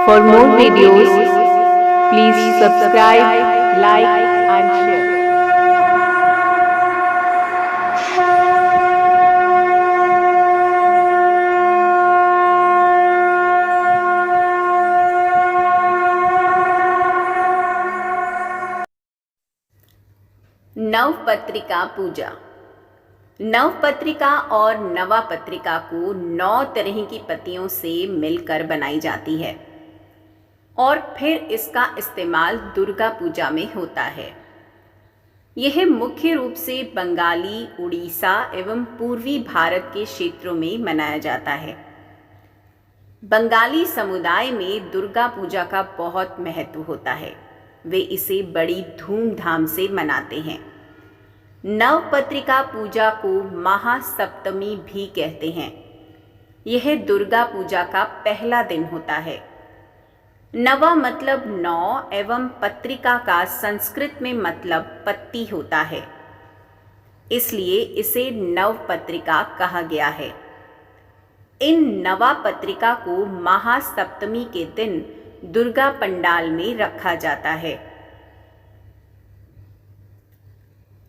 For more videos, please subscribe, like and share. Navapatrika पूजा। नवपत्रिका और नवापत्रिका को 9 तरह की पत्तियों से मिलकर बनाई जाती है और फिर इसका इस्तेमाल दुर्गा पूजा में होता है। यह मुख्य रूप से बंगाली, उड़ीसा एवं पूर्वी भारत के क्षेत्रों में मनाया जाता है। बंगाली समुदाय में दुर्गा पूजा का बहुत महत्व होता है। वे इसे बड़ी धूमधाम से मनाते हैं। नवपत्रिका पूजा को महासप्तमी भी कहते हैं। यह दुर्गा पूजा का पहला दिन होता है। नवा मतलब 9 एवं पत्रिका का संस्कृत में मतलब पत्ती होता है, इसलिए इसे नवपत्रिका कहा गया है। इन नवापत्रिका को महासप्तमी के दिन दुर्गा पंडाल में रखा जाता है।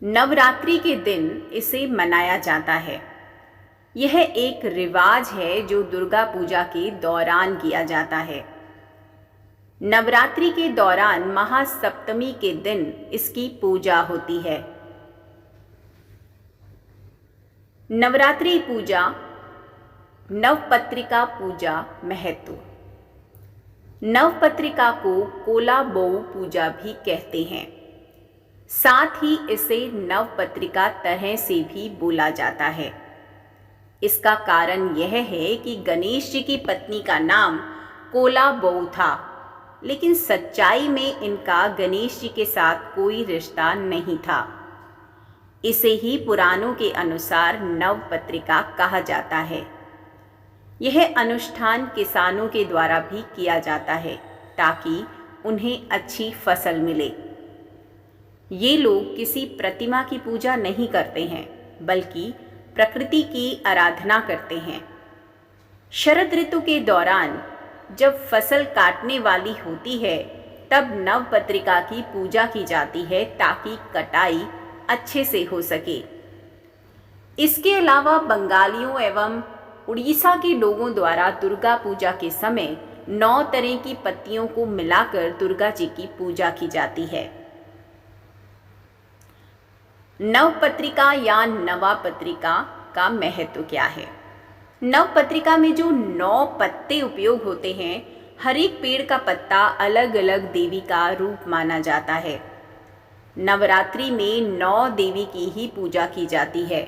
नवरात्रि के दिन इसे मनाया जाता है। यह एक रिवाज है जो दुर्गा पूजा के दौरान किया जाता है। नवरात्रि के दौरान महासप्तमी के दिन इसकी पूजा होती है। नवरात्रि पूजा, नवपत्रिका पूजा महत्व। नवपत्रिका को कोलाबोउ पूजा भी कहते हैं। साथ ही इसे नवपत्रिका तरह से भी बोला जाता है। इसका कारण यह है कि गणेश जी की पत्नी का नाम कोलाबोउ था, लेकिन सच्चाई में इनका गणेश जी के साथ कोई रिश्ता नहीं था। इसे ही पुराणों के अनुसार नवपत्रिका कहा जाता है। यह अनुष्ठान किसानों के द्वारा भी किया जाता है ताकि उन्हें अच्छी फसल मिले। ये लोग किसी प्रतिमा की पूजा नहीं करते हैं, बल्कि प्रकृति की आराधना करते हैं। शरद ऋतु के दौरान जब फसल काटने वाली होती है, तब नवपत्रिका की पूजा की जाती है ताकि कटाई अच्छे से हो सके। इसके अलावा बंगालियों एवं उड़ीसा के लोगों द्वारा दुर्गा पूजा के समय 9 तरह की पत्तियों को मिलाकर दुर्गा जी की पूजा की जाती है। नवपत्रिका या नवापत्रिका का महत्व क्या है? नवपत्रिका में जो 9 पत्ते उपयोग होते हैं, हर एक पेड़ का पत्ता अलग अलग देवी का रूप माना जाता है। नवरात्रि में 9 देवी की ही पूजा की जाती है।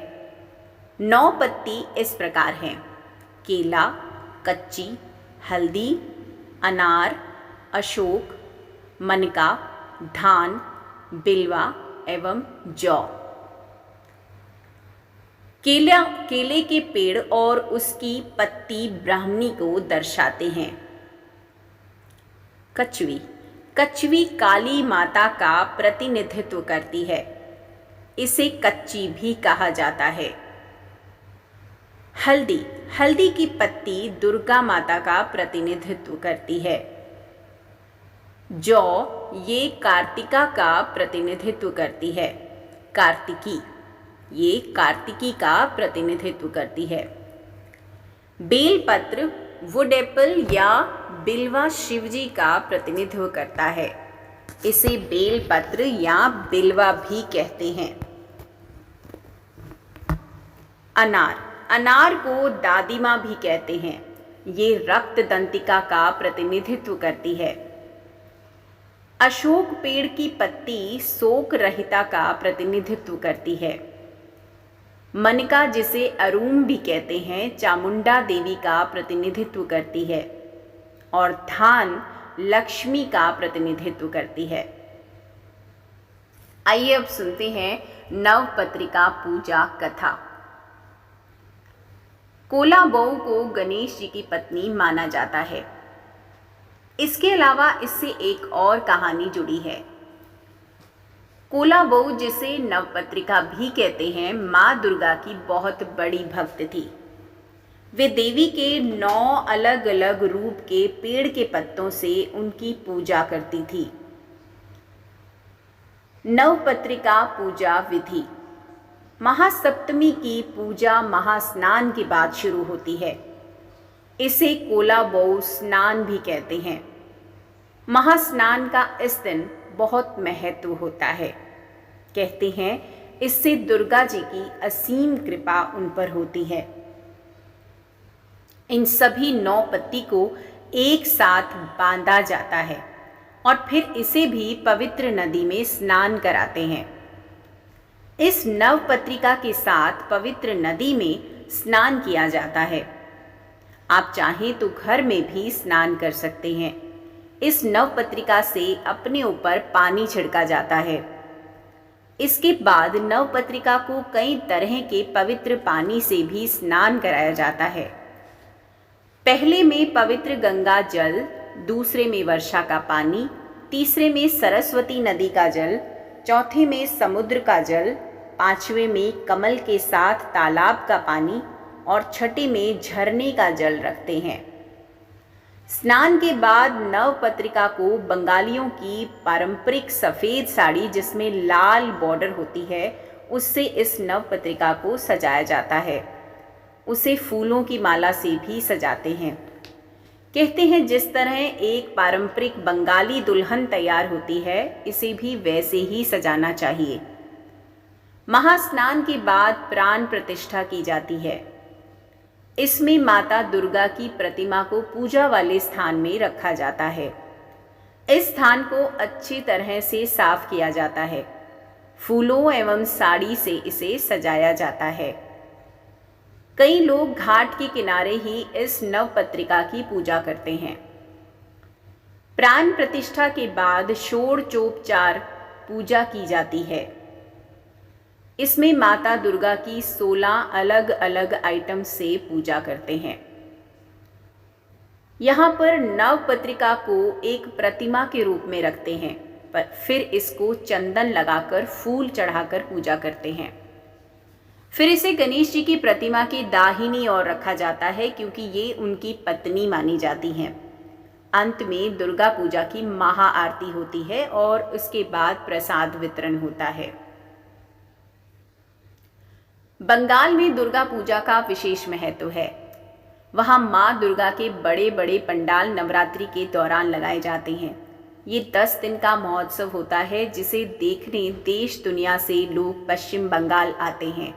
9 पत्ती इस प्रकार हैं: केला, कच्ची, हल्दी, अनार, अशोक, मनका, धान, बिल्वा एवं जौ। केले के पेड़ और उसकी पत्ती ब्राह्मणी को दर्शाते हैं। कछवी काली माता का प्रतिनिधित्व करती है। इसे कच्ची भी कहा जाता है। हल्दी की पत्ती दुर्गा माता का प्रतिनिधित्व करती है। जौ ये कार्तिका का प्रतिनिधित्व करती है। कार्तिकी ये कार्तिकी का प्रतिनिधित्व करती है। बेलपत्र वुड एप्पल या बिल्वा शिवजी का प्रतिनिधित्व करता है। इसे बेलपत्र या बिल्वा भी कहते हैं। अनार को दादिमा भी कहते हैं। ये रक्त दंतिका का प्रतिनिधित्व करती है। अशोक पेड़ की पत्ती शोक रहिता का प्रतिनिधित्व करती है। मनका, जिसे अरूम भी कहते हैं, चामुंडा देवी का प्रतिनिधित्व करती है और धान लक्ष्मी का प्रतिनिधित्व करती है। आइए अब सुनते हैं नवपत्रिका पूजा कथा। कोलाबोउ को गणेश जी की पत्नी माना जाता है। इसके अलावा इससे एक और कहानी जुड़ी है। कोलाबोउ, जिसे नवपत्रिका भी कहते हैं, माँ दुर्गा की बहुत बड़ी भक्त थी। वे देवी के 9 अलग अलग रूप के पेड़ के पत्तों से उनकी पूजा करती थी। नवपत्रिका पूजा विधि। महासप्तमी की पूजा महास्नान के बाद शुरू होती है। इसे कोलाबऊ स्नान भी कहते हैं। महास्नान का इस दिन बहुत महत्व होता है। कहते हैं इससे दुर्गा जी की असीम कृपा उन पर होती है। इन सभी 9 पत्ती को एक साथ बांधा जाता है और फिर इसे भी पवित्र नदी में स्नान कराते हैं। इस नवपत्रिका के साथ पवित्र नदी में स्नान किया जाता है। आप चाहें तो घर में भी स्नान कर सकते हैं। इस नवपत्रिका से अपने ऊपर पानी छिड़का जाता है। इसके बाद नवपत्रिका को कई तरह के पवित्र पानी से भी स्नान कराया जाता है। पहले में पवित्र गंगा जल, दूसरे में वर्षा का पानी, तीसरे में सरस्वती नदी का जल, चौथे में समुद्र का जल, पांचवें में कमल के साथ तालाब का पानी और छठे में झरने का जल रखते हैं। स्नान के बाद नवपत्रिका को बंगालियों की पारंपरिक सफ़ेद साड़ी जिसमें लाल बॉर्डर होती है उससे इस नवपत्रिका को सजाया जाता है। उसे फूलों की माला से भी सजाते हैं। कहते हैं जिस तरह एक पारंपरिक बंगाली दुल्हन तैयार होती है इसे भी वैसे ही सजाना चाहिए। महास्नान के बाद प्राण प्रतिष्ठा की जाती है। इसमें माता दुर्गा की प्रतिमा को पूजा वाले स्थान में रखा जाता है। इस स्थान को अच्छी तरह से साफ किया जाता है। फूलों एवं साड़ी से इसे सजाया जाता है। कई लोग घाट के किनारे ही इस नवपत्रिका की पूजा करते हैं। प्राण प्रतिष्ठा के बाद षोडशोपचार पूजा की जाती है। इसमें माता दुर्गा की 16 अलग अलग आइटम से पूजा करते हैं। यहाँ पर नवपत्रिका को एक प्रतिमा के रूप में रखते हैं, पर फिर इसको चंदन लगाकर फूल चढ़ाकर पूजा करते हैं। फिर इसे गणेश जी की प्रतिमा की दाहिनी ओर रखा जाता है क्योंकि ये उनकी पत्नी मानी जाती हैं। अंत में दुर्गा पूजा की महाआरती होती है और उसके बाद प्रसाद वितरण होता है। बंगाल में दुर्गा पूजा का विशेष महत्व है। वहाँ माँ दुर्गा के बड़े बड़े पंडाल नवरात्रि के दौरान लगाए जाते हैं। ये 10 दिन का महोत्सव होता है जिसे देखने देश दुनिया से लोग पश्चिम बंगाल आते हैं।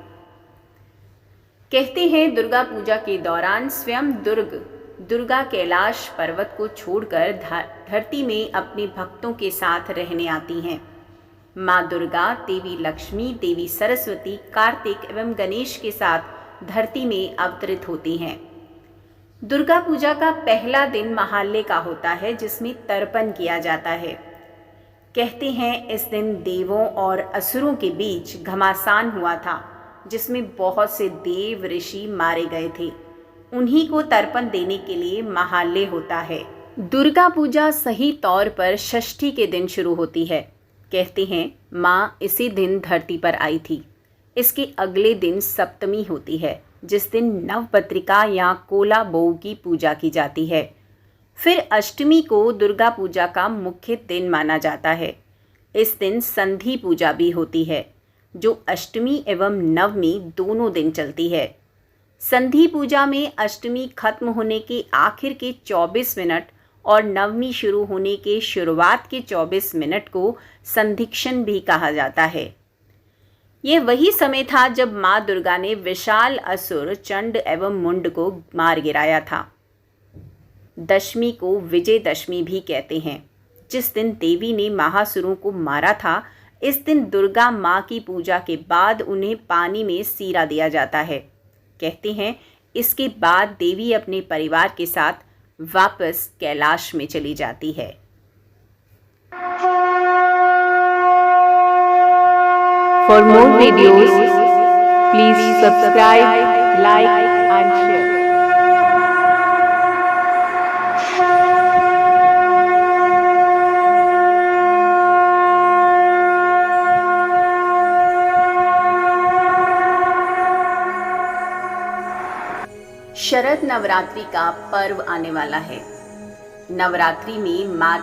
कहते हैं दुर्गा पूजा के दौरान स्वयं दुर्गा कैलाश पर्वत को छोड़कर धरती में अपने भक्तों के साथ रहने आती हैं। माँ दुर्गा, देवी लक्ष्मी, देवी सरस्वती, कार्तिक एवं गणेश के साथ धरती में अवतरित होती हैं। दुर्गा पूजा का पहला दिन महालय का होता है जिसमें तर्पण किया जाता है। कहते हैं इस दिन देवों और असुरों के बीच घमासान हुआ था जिसमें बहुत से देव ऋषि मारे गए थे। उन्हीं को तर्पण देने के लिए महालय होता है। दुर्गा पूजा सही तौर पर षष्ठी के दिन शुरू होती है। कहते हैं माँ इसी दिन धरती पर आई थी। इसके अगले दिन सप्तमी होती है जिस दिन नवपत्रिका या कोलाबऊ की पूजा की जाती है। फिर अष्टमी को दुर्गा पूजा का मुख्य दिन माना जाता है। इस दिन संधि पूजा भी होती है जो अष्टमी एवं नवमी दोनों दिन चलती है। संधि पूजा में अष्टमी खत्म होने के आखिर के 24 मिनट और नवमी शुरू होने के शुरुआत के 24 मिनट को संधिक्षण भी कहा जाता है। ये वही समय था जब माँ दुर्गा ने विशाल असुर चंड एवं मुंड को मार गिराया था। दशमी को विजयदशमी भी कहते हैं। जिस दिन देवी ने महासुरों को मारा था इस दिन दुर्गा माँ की पूजा के बाद उन्हें पानी में सीरा दिया जाता है। कहते हैं इसके बाद देवी अपने परिवार के साथ वापस कैलाश में चली जाती है। For more videos, please subscribe, like and share. शरद नवरात्रि का पर्व आने वाला है। नवरात्रि में माँ